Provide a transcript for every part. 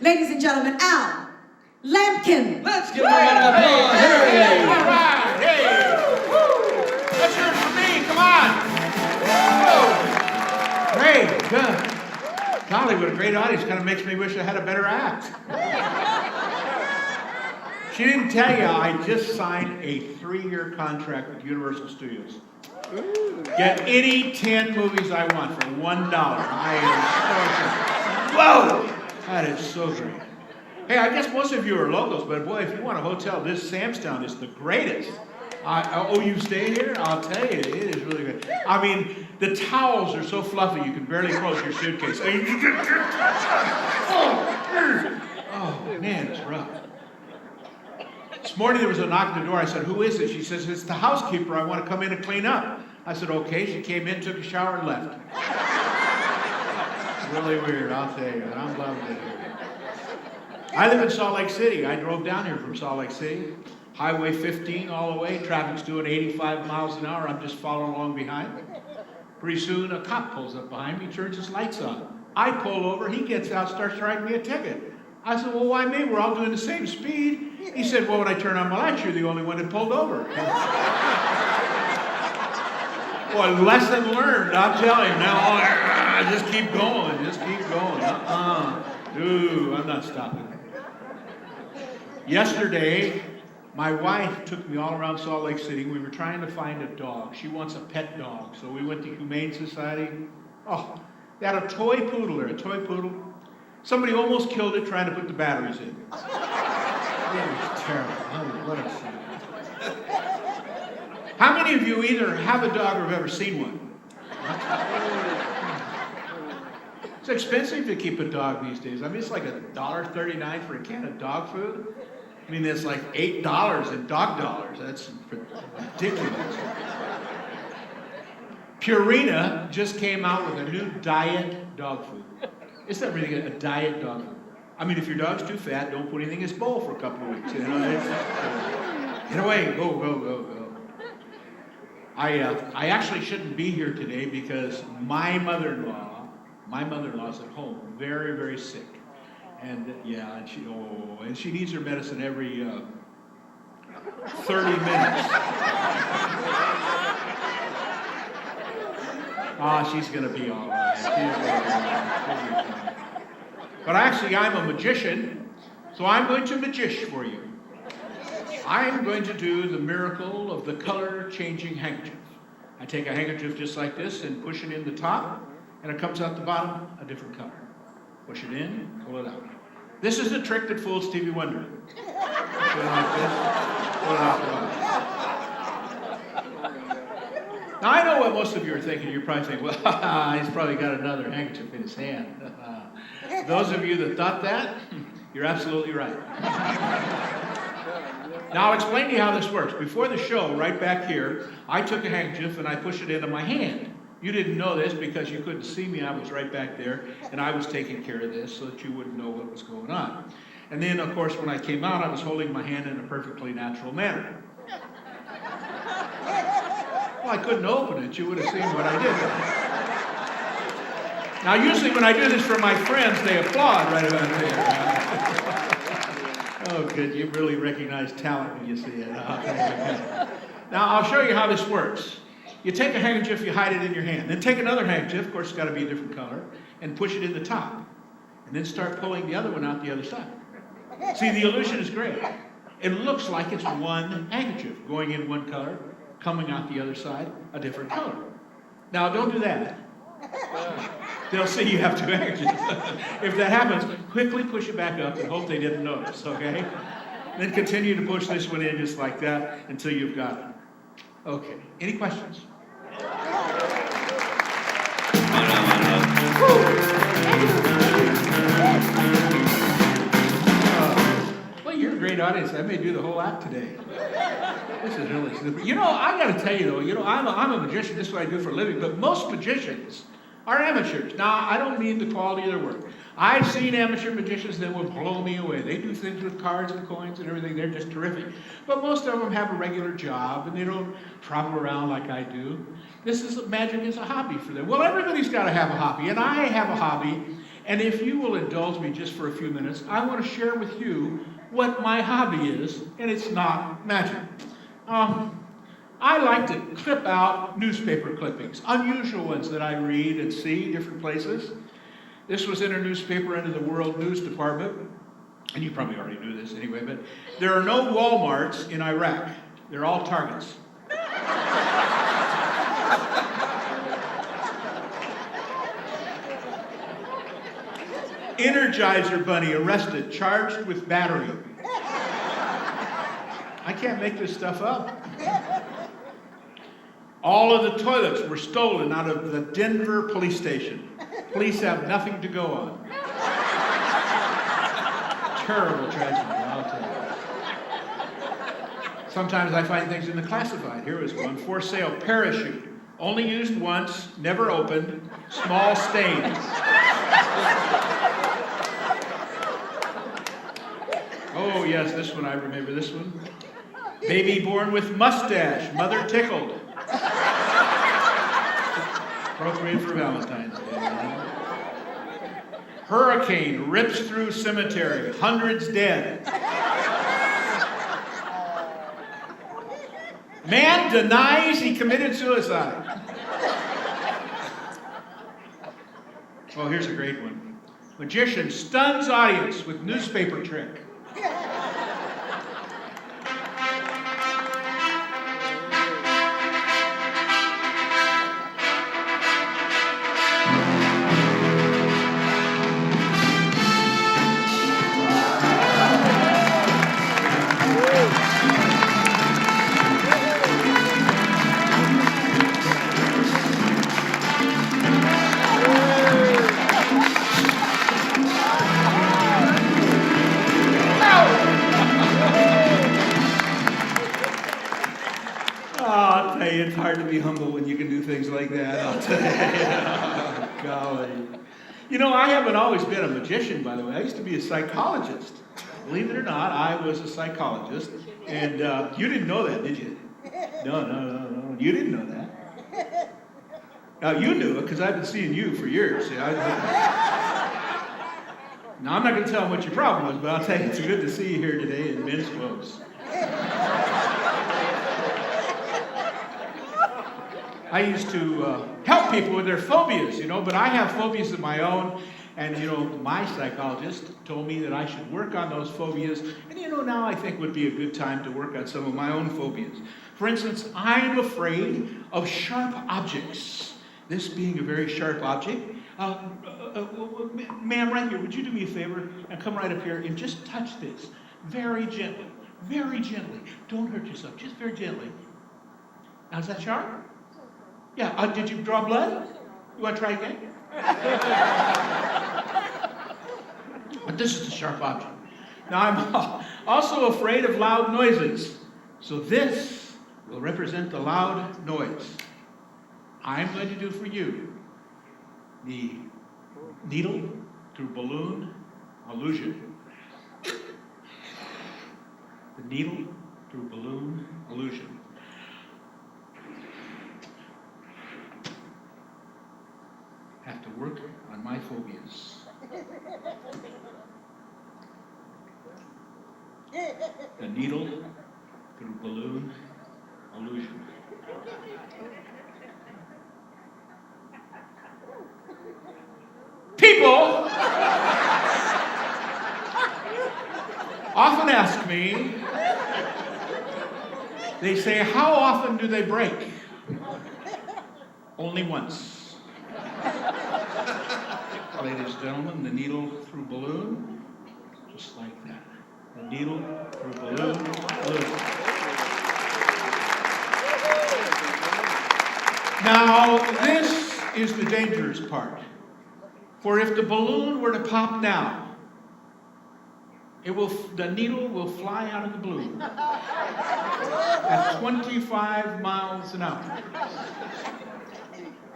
Ladies and gentlemen, Al Lampkin. Let's give him a round of applause. Hey, all right, hey. Woo. Let's hear it for me, come on. Whoa. Great, good. Golly, what a great audience. Kind of makes me wish I had a better act. She didn't tell you I just signed a 3-year contract with Universal Studios. Get any 10 movies I want for $1. I am so excited. Whoa! That is so great. Hey, I guess most of you are locals, but boy, if you want a hotel, this Samstown is the greatest. Oh, you stay here? I'll tell you, it is really good. I mean, the towels are so fluffy you can barely close your suitcase. Oh man, it's rough. This morning there was a knock at the door. I said, who is it? She says, it's the housekeeper. I want to come in and clean up. I said, okay. She came in, took a shower, and left. It's really weird, I'll tell you. I'm loving it here. I live in Salt Lake City. I drove down here from Salt Lake City. Highway 15 all the way. Traffic's doing 85 miles an hour. I'm just following along behind. Pretty soon a cop pulls up behind me, turns his lights on. I pull over. He gets out, starts writing me a ticket. I said, well, why me? We're all doing the same speed. He said, well, when I turn on my lights, you're the only one that pulled over. Well, lesson learned, I'm telling you. Now, just keep going. Just keep going. Ooh, I'm not stopping. Yesterday, my wife took me all around Salt Lake City. We were trying to find a dog. She wants a pet dog. So we went to Humane Society. Oh, they had a toy poodle there, a toy poodle. Somebody almost killed it trying to put the batteries in. It was terrible. What a shame. How many of you either have a dog or have ever seen one? It's expensive to keep a dog these days. I mean, it's like $1.39 for a can of dog food. I mean, it's like $8 in dog dollars. That's ridiculous. Purina just came out with a new diet dog food. It's not really a diet dog food. I mean, if your dog's too fat, don't put anything in his bowl for a couple of weeks. You know, get away, go. I actually shouldn't be here today because my mother-in-law's at home, very, very sick. And yeah, and she needs her medicine every 30 minutes. She's going to be all right. She's gonna be all right. But actually, I'm a magician, so I'm going to magish for you. I'm going to do the miracle of the color-changing handkerchief. I take a handkerchief just like this and push it in the top, and it comes out the bottom a different color. Push it in, pull it out. This is the trick that fools Stevie Wonder. Push it like this, pull it out the bottom. Now, I know what most of you are thinking. You're probably thinking, well, he's probably got another handkerchief in his hand. Those of you that thought that, you're absolutely right. Now, I'll explain to you how this works. Before the show, right back here, I took a handkerchief and I pushed it into my hand. You didn't know this because you couldn't see me. I was right back there, and I was taking care of this so that you wouldn't know what was going on. And then, of course, when I came out, I was holding my hand in a perfectly natural manner. Well, I couldn't open it. You would have seen what I did. Now, usually when I do this for my friends, they applaud right about there. Oh, good. You really recognize talent when you see it. Now, I'll show you how this works. You take a handkerchief, you hide it in your hand. Then take another handkerchief, of course it's got to be a different color, and push it in the top. And then start pulling the other one out the other side. See, the illusion is great. It looks like it's one handkerchief, going in one color, coming out the other side, a different color. Now, don't do that. They'll see you have two handkerchiefs. If that happens, quickly push it back up and hope they didn't notice, okay? Then continue to push this one in just like that until you've got it. Okay, any questions? Well, you're a great audience. I may do the whole act today. This is really super. You know, I got to tell you though, I'm a magician. This is what I do for a living. But most magicians are amateurs. Now, I don't mean the quality of their work. I've seen amateur magicians that will blow me away. They do things with cards and coins and everything. They're just terrific. But most of them have a regular job, and they don't travel around like I do. Magic is a hobby for them. Well, everybody's got to have a hobby, and I have a hobby, And if you will indulge me just for a few minutes, I want to share with you what my hobby is, and it's not magic. I like to clip out newspaper clippings, unusual ones that I read and see different places. This was in a newspaper under the World News Department, and you probably already knew this anyway, but there are no Walmarts in Iraq. They're all Targets. Energizer Bunny arrested, charged with battery. I can't make this stuff up. All of the toilets were stolen out of the Denver police station. Police have nothing to go on. Terrible tragedy, I'll tell you. Sometimes I find things in the classified. Here is one. For sale, parachute. Only used once, never opened, small stains. Oh yes, this one, I remember this one. Baby born with mustache, mother tickled. Appropriate for Valentine's Day. Hurricane rips through cemetery, hundreds dead. Man denies he committed suicide. Oh, here's a great one. Magician stuns audience with newspaper trick. It's hard to be humble when you can do things like that, I'll tell you. Oh, golly. You know, I haven't always been a magician, by the way. I used to be a psychologist. Believe it or not, I was a psychologist. And you didn't know that, did you? No. You didn't know that. Now, you knew it because I've been seeing you for years. See, now, I'm not going to tell them what your problem was, but I'll tell you, it's good to see you here today in men's clothes. I used to help people with their phobias, but I have phobias of my own. And, my psychologist told me that I should work on those phobias. And, now I think would be a good time to work on some of my own phobias. For instance, I'm afraid of sharp objects. This being a very sharp object. Ma'am, right here, would you do me a favor and come right up here and just touch this very gently, very gently. Don't hurt yourself, just very gently. Now, is that sharp? Yeah, did you draw blood? You want to try again? But this is a sharp object. Now, I'm also afraid of loud noises. So this will represent the loud noise. I'm going to do for you the needle through balloon illusion. The needle through balloon illusion. Have to work on my phobias. The needle through balloon illusion. People often ask me, they say, how often do they break? Only once. Ladies and gentlemen, the needle through balloon, just like that. The needle through balloon, illusion. Now, this is the dangerous part. For if the balloon were to pop now, the needle will fly out of the balloon at 25 miles an hour.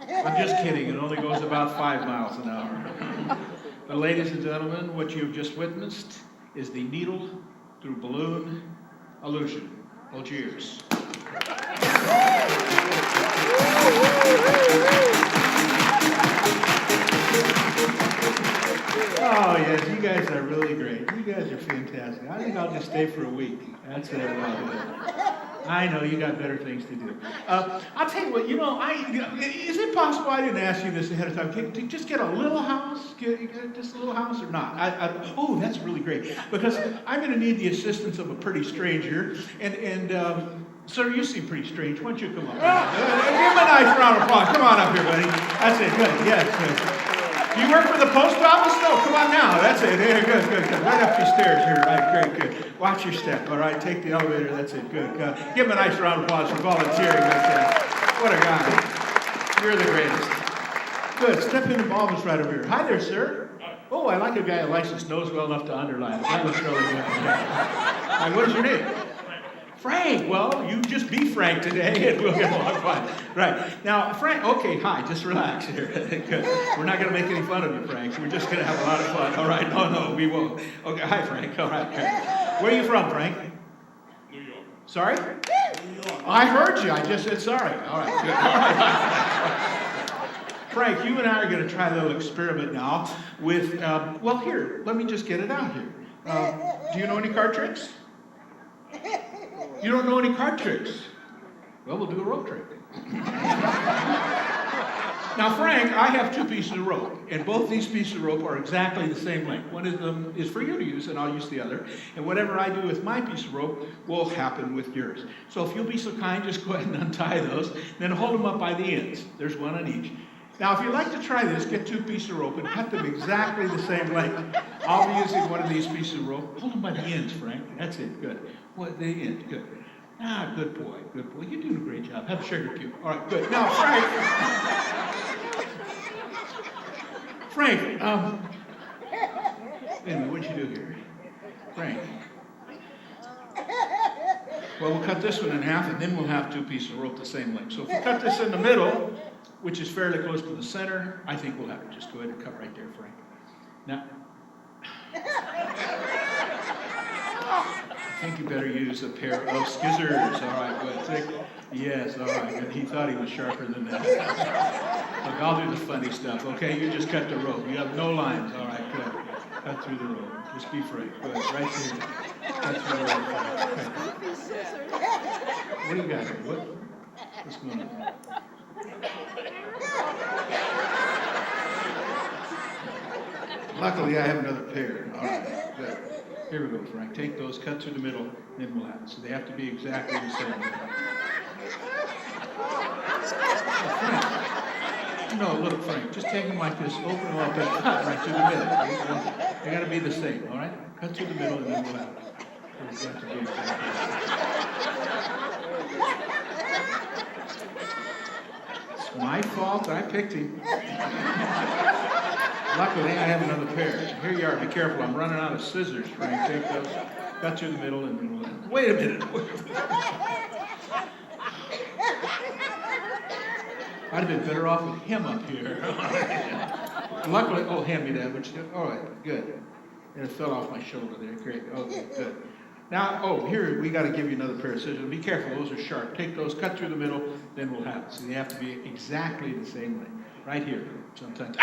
I'm just kidding. It only goes about 5 miles an hour. But ladies and gentlemen, what you've just witnessed is the needle through balloon illusion. Hold your ears. Oh, yes, you guys are really great. You guys are fantastic. I think I'll just stay for a week. That's what I'll do. I know you got better things to do. I'll tell you what, is it possible I didn't ask you this ahead of time? To just get a little house? Get just a little house or not? Oh, that's really great. Because I'm going to need the assistance of a pretty stranger. Sir, you seem pretty strange. Why don't you come up? Give him a nice round of applause. Come on up here, buddy. That's it. Good. Yes, good. You work for the post office? No, come on now. That's it. Yeah, good. Right up these stairs here. Right, good. Watch your step. All right, take the elevator. That's it. Good. Give him a nice round of applause for volunteering. That's it. What a guy. You're the greatest. Good. Step into the office right over here. Hi there, sir. Oh, I like a guy who likes his nose well enough to underline it. That looks really good. Hi, what is your name? Frank. Well, you just be Frank today and we'll get along fine. Right. Now, Frank, okay, hi, just relax here. Good. We're not going to make any fun of you, Frank. We're just going to have a lot of fun. All right. No, we won't. Okay, hi, Frank. All right. Good. Where are you from, Frank? New York. Sorry? New York. I heard you. I just said sorry. All right. Good. All right. Frank, you and I are going to try a little experiment now with, here, let me just get it out here. Do you know any card tricks? You don't know any card tricks? Well, we'll do a rope trick. Now, Frank, I have two pieces of rope, and both these pieces of rope are exactly the same length. One of them is for you to use, and I'll use the other. And whatever I do with my piece of rope will happen with yours. So if you'll be so kind, just go ahead and untie those, then hold them up by the ends. There's one on each. Now, if you'd like to try this, get two pieces of rope and cut them exactly the same length. I'll be using one of these pieces of rope. Hold them by the ends, Frank. That's it. Good. The end. Good. Good boy. You're doing a great job. Have a sugar cube. All right, good. Now, Frank, wait a minute, what'd you do here? Frank. Well, we'll cut this one in half, and then we'll have two pieces of rope the same length. So if we cut this in the middle, which is fairly close to the center, I think we'll have to just go ahead and cut right there, Frank. Now, I think you better use a pair of scissors. All right, good. Yes, all right. And he thought he was sharper than that. Look, I'll do the funny stuff, okay? You just cut the rope. You have no lines. All right, good. Cut through the rope. Just be frank. Good. Right there. Cut through the rope. Okay. What do you got here? What's going on? Luckily, I have another pair. All right, good. Here we go, Frank. Take those, cut through the middle, then we'll have it. So they have to be exactly the same. No, look, Frank, just take them like this, open them up, and cut right through the middle. They got to be the same, all right? Cut through the middle, and then we'll have it. They have to be exactly the same. It's my fault. I picked him. Luckily, I have another pair. Here you are. Be careful. I'm running out of scissors, Frank. Take those, cut through the middle, and then we'll... Wait a minute. I'd have been better off with him up here. Luckily, hand me that. All right, good. And it fell off my shoulder there. Great. Okay, good. Now, here, we got to give you another pair of scissors. Be careful. Those are sharp. Take those, cut through the middle, then we'll have it. So they have to be exactly the same length. Right here. Sometimes.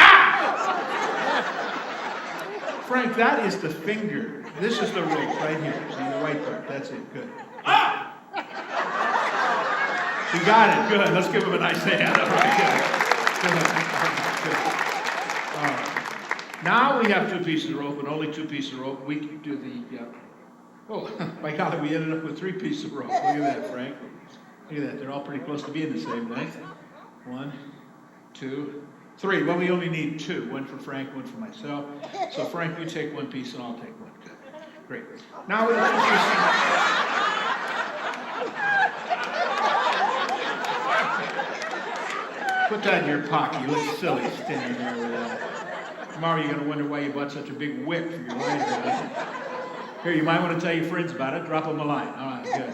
Frank, that is the finger. This is the rope right here. See the white part. That's it. Good. You got it. Good. Let's give him a nice hand. All right, good. Now we have two pieces of rope, and only two pieces of rope. We can do the... my God, we ended up with three pieces of rope. Look at that, Frank. Look at that. They're all pretty close to being the same length. 1, 2, 3. Well, we only need 2. One for Frank, one for myself. So, Frank, you take one piece, and I'll take one. Good. Great. Now, we're put that in your pocket. You look silly standing there with that. Tomorrow, you're going to wonder why you bought such a big wick for your lighter. Here, you might want to tell your friends about it. Drop them a line. All right, good.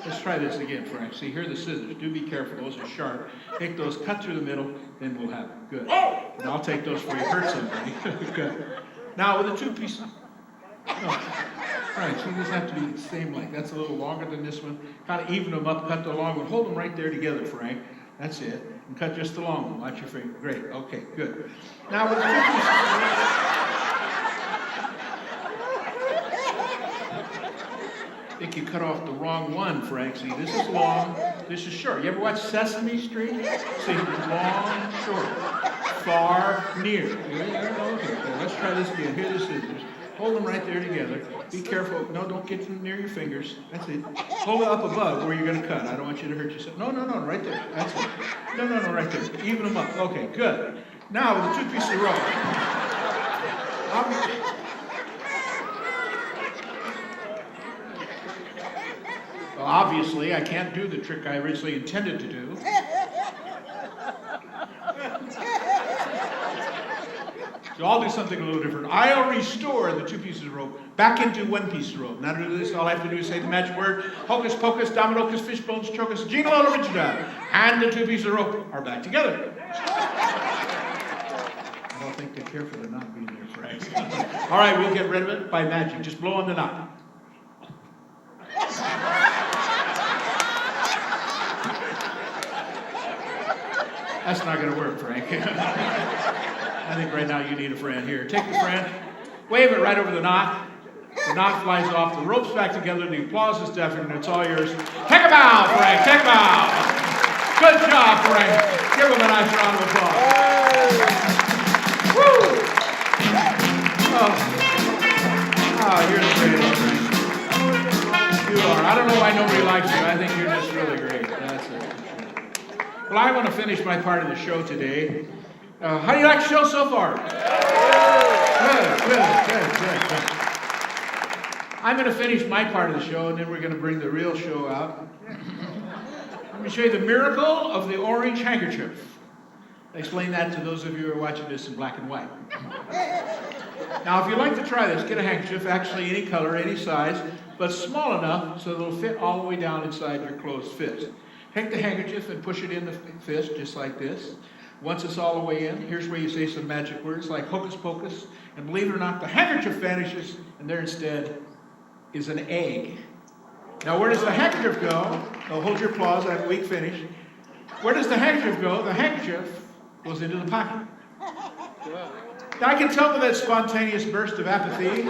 Let's try this again, Frank. See, here are the scissors. Do be careful. Those are sharp. Take those, cut through the middle, then we'll have it. Good. And I'll take those for you. Hurt somebody. Good. Now, with the two pieces... No. Right, see, these have to be the same length. That's a little longer than this one. Kind of even them up, cut the long one. Hold them right there together, Frank. That's it. And cut just the long one. Watch your finger. Great. Okay, good. Now, with the two pieces... I think you cut off the wrong one, Frank. See, this is long, this is short. You ever watch Sesame Street? See, long, short, far, near. Okay, let's try this again. Here are the scissors. Hold them right there together. Be careful. No, don't get them near your fingers. That's it. Hold it up above where you're going to cut. I don't want you to hurt yourself. No, right there. That's it. No, right there. Even them up. Okay, good. Now with the 2 pieces of rope. Well, obviously, I can't do the trick I originally intended to do. So I'll do something a little different. I'll restore the 2 pieces of rope back into 1 piece of rope. Now to do this, all I have to do is say the magic word, hocus pocus, dominocus, fishbones, chocus, jingle all origina, and the 2 pieces of rope are back together. I don't think they care for the knot being there, Frank. All right, we'll get rid of it by magic. Just blow on the knot. That's not going to work, Frank. I think right now you need a friend. Here, take the friend, wave it right over the knot. The knot flies off, the rope's back together, the applause is deafening, it's all yours. Take a bow, Frank, take a bow. Good job, Frank. Give him a nice round of applause. Woo! Oh, you're the greatest, Frank. You are. I don't know why nobody likes you. I think you're just really great. That's it. Well, I want to finish my part of the show today. How do you like the show so far? Good. I'm going to finish my part of the show, and then we're going to bring the real show out. Let me show you the miracle of the orange handkerchief. I explain that to those of you who are watching this in black and white. Now, if you'd like to try this, get a handkerchief, actually any color, any size, but small enough so it'll fit all the way down inside your closed fist. Take the handkerchief and push it in the fist, just like this. Once it's all the way in, here's where you say some magic words like hocus pocus, and believe it or not, the handkerchief vanishes, and there instead is an egg. Now, where does the handkerchief go? Oh, hold your applause, I have a weak finish. Where does the handkerchief go? The handkerchief goes into the pocket. Now, I can tell by that spontaneous burst of apathy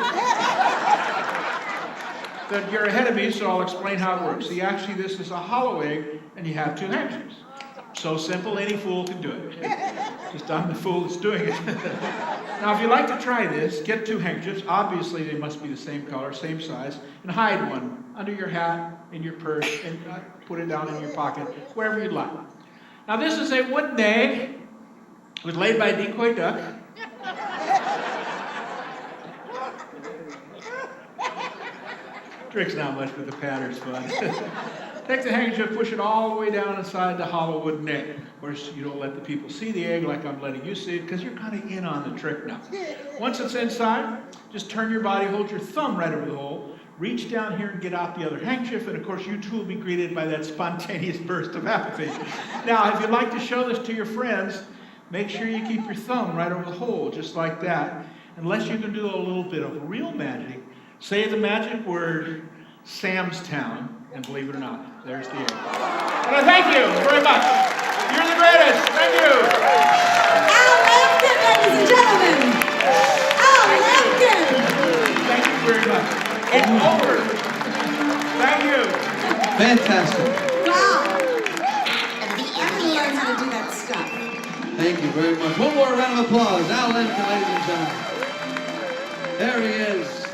that you're ahead of me, so I'll explain how it works. See, actually, this is a hollow egg, and you have 2 handkerchiefs. So simple, any fool can do it. Just I'm the fool that's doing it. Now, if you'd like to try this, get 2 handkerchiefs. Obviously, they must be the same color, same size, and hide one under your hat, in your purse, and put it down in your pocket, wherever you'd like. Now, this is a wooden egg. It was laid by a decoy duck. Trick's not much, but the pattern's fun. Take the handkerchief, push it all the way down inside the hollow wooden egg. Of course, you don't let the people see the egg like I'm letting you see it, because you're kind of in on the trick now. Once it's inside, just turn your body, hold your thumb right over the hole, reach down here and get out the other handkerchief, and of course you too will be greeted by that spontaneous burst of apathy. Now, if you'd like to show this to your friends, make sure you keep your thumb right over the hole, just like that. Unless you can do a little bit of real magic, say the magic word, Sam's Town, and believe it or not, there's the egg. And I thank you very much. You're the greatest. Thank you. Al Lampkin, ladies and gentlemen. Al Lampkin. Thank you very much. It's over. Thank you. Fantastic. Wow. He learned how to do that stuff. Thank you very much. One more round of applause. Al Lampkin, ladies and gentlemen. There he is.